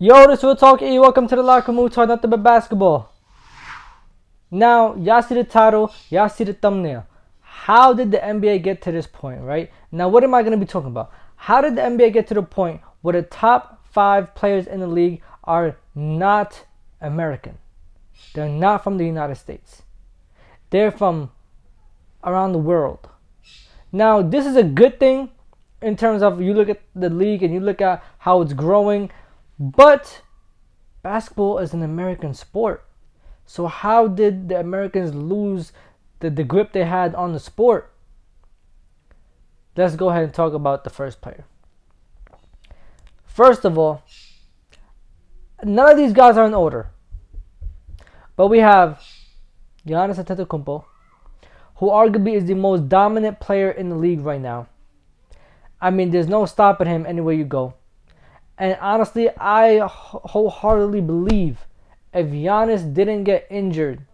Yo, this is Real Talk E. Welcome to the Locker Room. Talk nothing but basketball. Now, y'all see the title, y'all see the thumbnail. How did the NBA get to this point, right? Now, what am I going to be talking about? How did the NBA get to the point where the top 5 players in the league are not American? They're not from the United States. They're from around the world. Now, this is a good thing in terms of you look at the league and you look at how it's growing. But basketball is an American sport. So how did the Americans lose the grip they had on the sport? Let's go ahead and talk about the first player. First of all, none of these guys are in order. But we have Giannis Antetokounmpo, who arguably is the most dominant player in the league right now. I mean, there's no stopping him anywhere you go. And honestly, I wholeheartedly believe if Giannis didn't get injured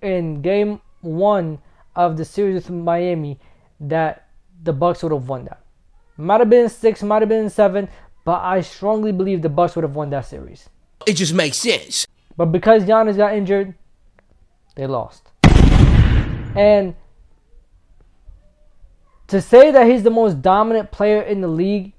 in Game 1 of the series with Miami, that the Bucks would have won that. Might have been 6, might have been 7, but I strongly believe the Bucks would have won that series. It just makes sense. But because Giannis got injured, they lost. And to say that he's the most dominant player in the league,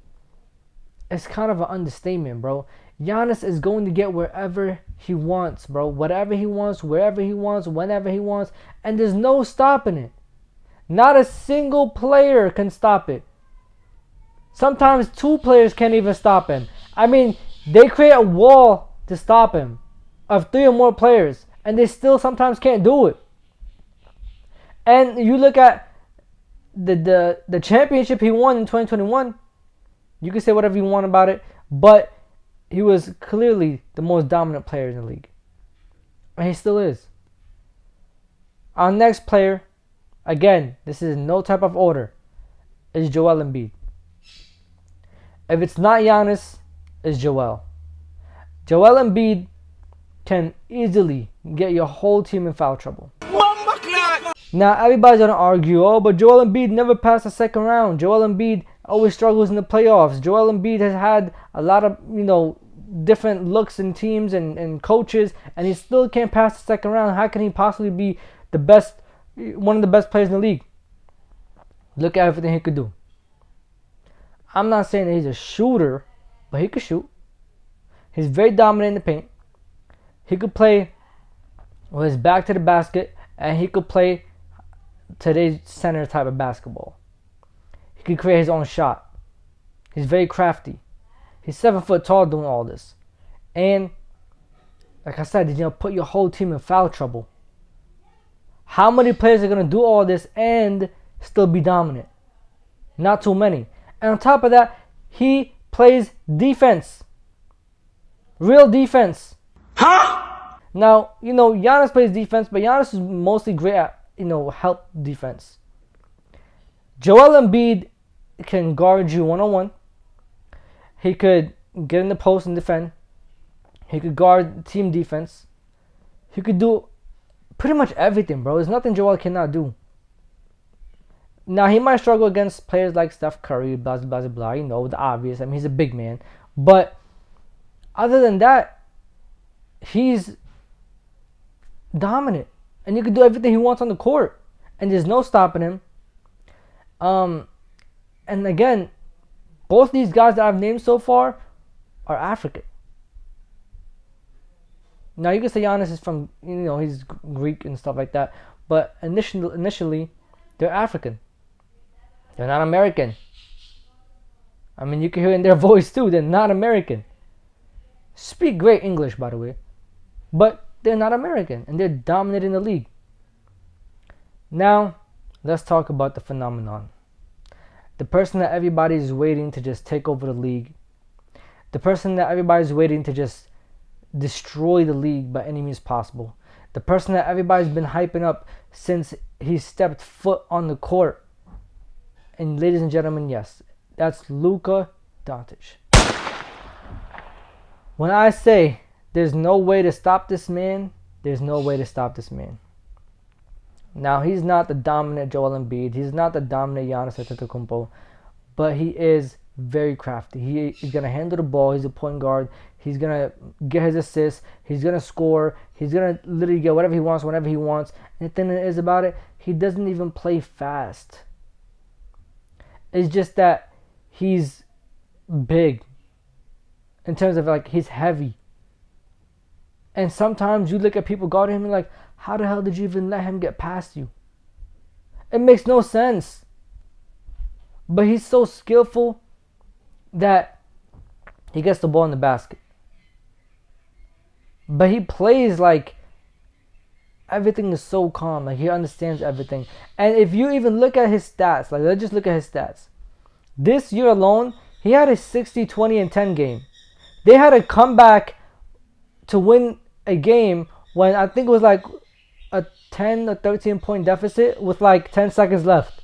it's kind of an understatement, bro. Giannis is going to get wherever he wants, bro. Whatever he wants, wherever he wants, whenever he wants. And there's no stopping it. Not a single player can stop it. Sometimes 2 players can't even stop him. I mean, they create a wall to stop him of 3 or more players. And they still sometimes can't do it. And you look at the championship he won in 2021. You can say whatever you want about it, but he was clearly the most dominant player in the league. And he still is. Our next player, again, this is no type of order, is Joel Embiid. If it's not Giannis, it's Joel. Joel Embiid can easily get your whole team in foul trouble. Now, everybody's going to argue, oh, but Joel Embiid never passed the second round. Joel Embiid always struggles in the playoffs. Joel Embiid has had a lot of, different looks in teams and coaches, and he still can't pass the second round. How can he possibly be one of the best players in the league? Look at everything he could do. I'm not saying that he's a shooter, but he could shoot. He's very dominant in the paint. He could play with his back to the basket, and he could play today's center type of basketball. He could create his own shot. He's very crafty. He's 7 foot tall doing all this. And like I said, put your whole team in foul trouble. How many players are going to do all this and still be dominant? Not too many. And on top of that, he plays defense. Real defense. Huh? Now, Giannis plays defense, but Giannis is mostly great at, help defense. Joel Embiid can guard you one-on-one. He could get in the post and defend. He could guard team defense. He could do pretty much everything, bro. There's nothing Joel cannot do. Now, he might struggle against players like Steph Curry, blah, blah, blah, blah, the obvious. I mean, he's a big man. But other than that, he's dominant. And you can do everything he wants on the court. And there's no stopping him. And again, both these guys that I've named so far are African. Now you can say Giannis is from, he's Greek and stuff like that. But initially, they're African. They're not American. I mean, you can hear in their voice too, they're not American. Speak great English, by the way. But they're not American, and they're dominating the league. Now, let's talk about the phenomenon. The person that everybody's waiting to just take over the league. The person that everybody's waiting to just destroy the league by any means possible. The person that everybody's been hyping up since he stepped foot on the court. And ladies and gentlemen, yes, that's Luka Doncic. When I say there's no way to stop this man, there's no way to stop this man. Now, he's not the dominant Joel Embiid. He's not the dominant Giannis Antetokounmpo. But he is very crafty. He's gonna handle the ball. He's a point guard. He's gonna get his assists. He's gonna score. He's gonna literally get whatever he wants whenever he wants. And the thing is about it, he doesn't even play fast. It's just that he's big in terms of like he's heavy. And sometimes you look at people guarding him and like, how the hell did you even let him get past you? It makes no sense. But he's so skillful that he gets the ball in the basket. But he plays like everything is so calm. Like he understands everything. And if you even look at his stats, like let's just look at his stats. This year alone, he had a 60, 20, and 10 game. They had a comeback to win a game when I think it was like a 10 or 13 point deficit with like 10 seconds left.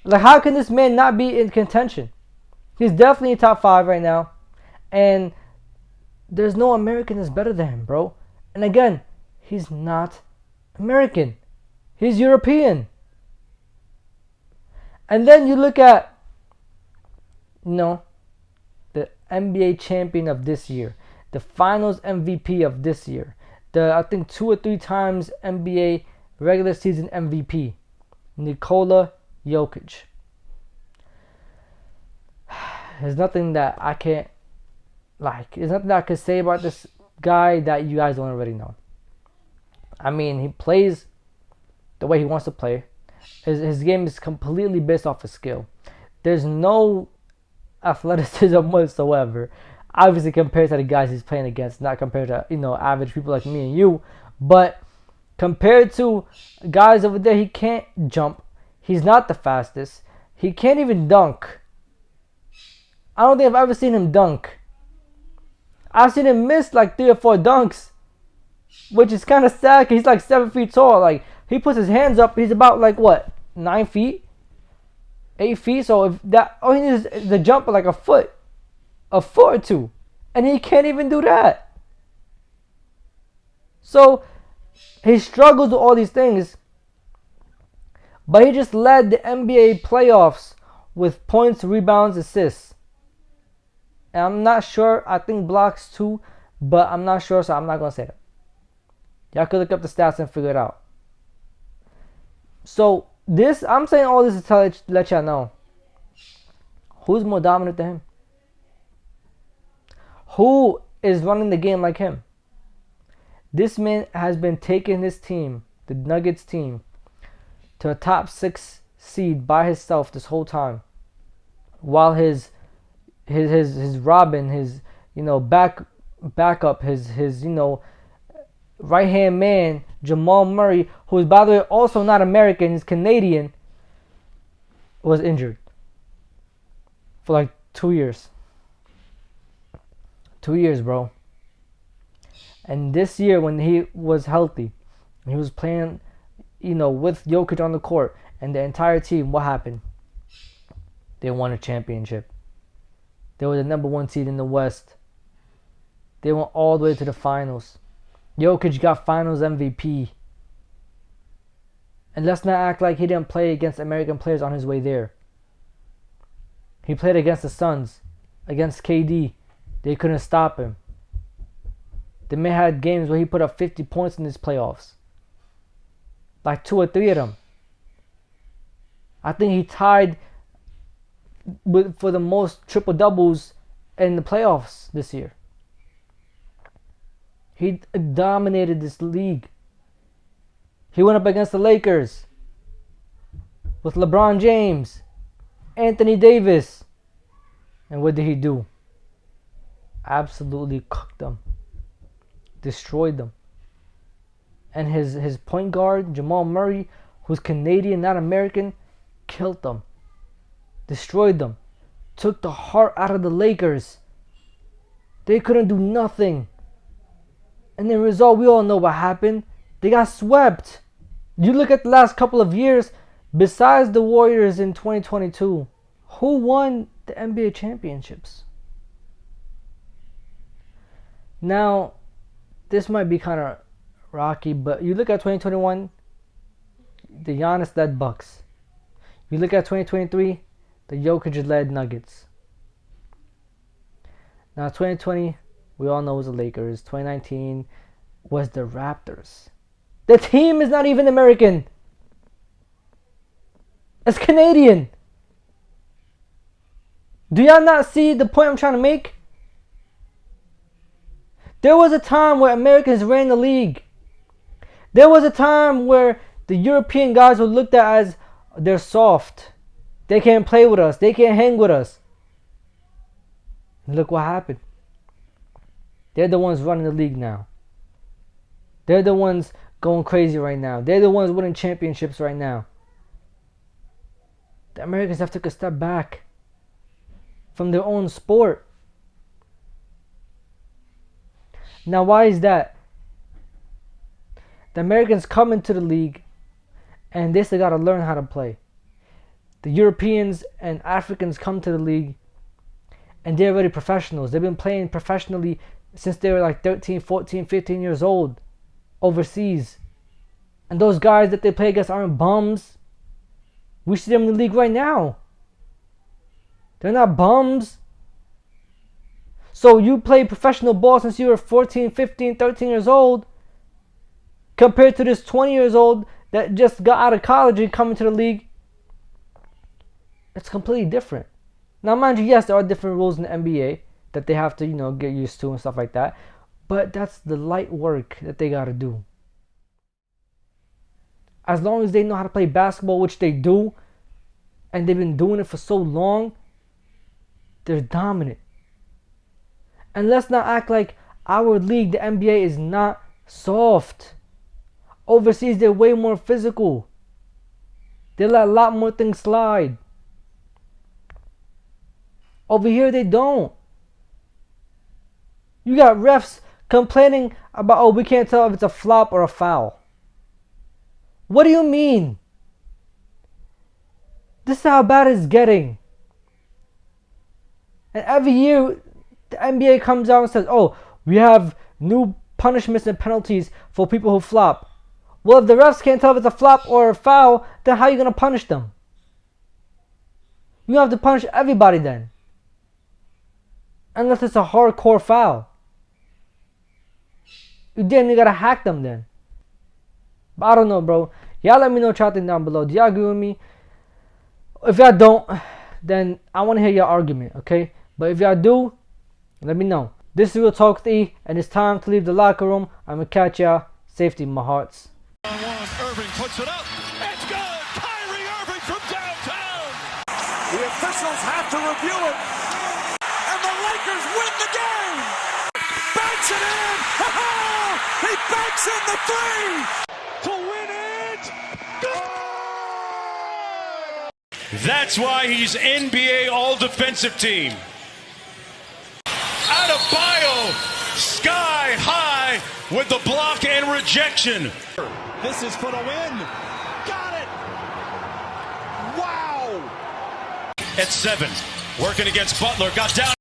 Like, how can this man not be in contention? He's definitely top 5 right now. And there's no American that's better than him, bro. And again, he's not American. He's European. And then you look at, the NBA champion of this year. The finals MVP of this year. I think 2 or 3 times NBA regular season MVP. Nikola Jokic. There's nothing that I can't there's nothing that I can say about this guy that you guys don't already know. I mean, he plays the way he wants to play. His game is completely based off of skill. There's no athleticism whatsoever. Obviously compared to the guys he's playing against, not compared to, average people like me and you. But compared to guys over there, he can't jump. He's not the fastest. He can't even dunk. I don't think I've ever seen him dunk. I've seen him miss like 3 or 4 dunks, which is kind of sad because he's like 7 feet tall. Like, he puts his hands up, he's about like what, 9 feet? 8 feet? So if that, all he needs is the jump like a foot or 2. And he can't even do that. So he struggles with all these things. But he just led the NBA playoffs with points, rebounds, assists. And I'm not sure. I think blocks too. But I'm not sure, so I'm not going to say that. Y'all could look up the stats and figure it out. So I'm saying all this to let y'all know. Who's more dominant than him? Who is running the game like him? This man has been taking this team, the Nuggets team, to a top 6 seed by himself this whole time, while his Robin, his backup, his right hand man Jamal Murray, who is by the way also not American, he's Canadian, was injured for like 2 years. 2 years, bro. And this year when he was healthy, he was playing, with Jokic on the court and the entire team, what happened? They won a championship. They were the number 1 seed in the West. They went all the way to the finals. Jokic got finals MVP. And let's not act like he didn't play against American players on his way there. He played against the Suns, against KD. They couldn't stop him. The man had games where he put up 50 points in his playoffs. Like 2 or 3 of them. I think he tied for the most triple doubles in the playoffs this year. He dominated this league. He went up against the Lakers with LeBron James, Anthony Davis. And what did he do? Absolutely cooked them. Destroyed them. And his point guard, Jamal Murray, who's Canadian, not American, killed them. Destroyed them. Took the heart out of the Lakers. They couldn't do nothing. And the result, we all know what happened. They got swept. You look at the last couple of years, besides the Warriors in 2022, who won the NBA championships? Now, this might be kind of rocky, but you look at 2021, the Giannis led Bucks. You look at 2023, The Jokic-led Nuggets. Now 2020, we all know it was the Lakers. 2019 was the Raptors. The team is not even American. It's Canadian. Do y'all not see the point I'm trying to make? There was a time where Americans ran the league. There was a time where the European guys were looked at as they're soft. They can't play with us. They can't hang with us. And look what happened. They're the ones running the league now. They're the ones going crazy right now. They're the ones winning championships right now. The Americans have to take a step back from their own sport. Now, why is that? The Americans come into the league and they still got to learn how to play. The Europeans and Africans come to the league and they're already professionals. They've been playing professionally since they were like 13, 14, 15 years old overseas. And those guys that they play against aren't bums. We see them in the league right now. They're not bums. So you play professional ball since you were 14, 15, 13 years old, compared to this 20 years old that just got out of college and coming to the league. It's completely different. Now, mind you, yes, there are different rules in the NBA that they have to, get used to and stuff like that. But that's the light work that they got to do. As long as they know how to play basketball, which they do, and they've been doing it for so long, they're dominant. And let's not act like our league, the NBA, is not soft. Overseas, they're way more physical. They let a lot more things slide. Over here, they don't. You got refs complaining about, we can't tell if it's a flop or a foul. What do you mean? This is how bad it's getting. And every year, the NBA comes out and says, we have new punishments and penalties for people who flop. Well, if the refs can't tell if it's a flop or a foul, then how are you going to punish them? You have to punish everybody then. Unless it's a hardcore foul. You damn near got to hack them then. But I don't know, bro. Y'all let me know what y'all think down below. Do y'all agree with me? If y'all don't, then I want to hear your argument, okay? But if y'all do, let me know. This is Real Talk with E, and it's time to leave the locker room. I'm going to catch y'all. Safety, my hearts. Irving puts it up. It's good. Kyrie Irving from downtown. The officials have to review it. And the Lakers win the game. Banks it in. He banks in the three. To win it. Good. That's why he's NBA All-Defensive Team. Adebayo, sky high with the block and rejection. This is for the win. Got it. Wow. At 7, working against Butler, got down.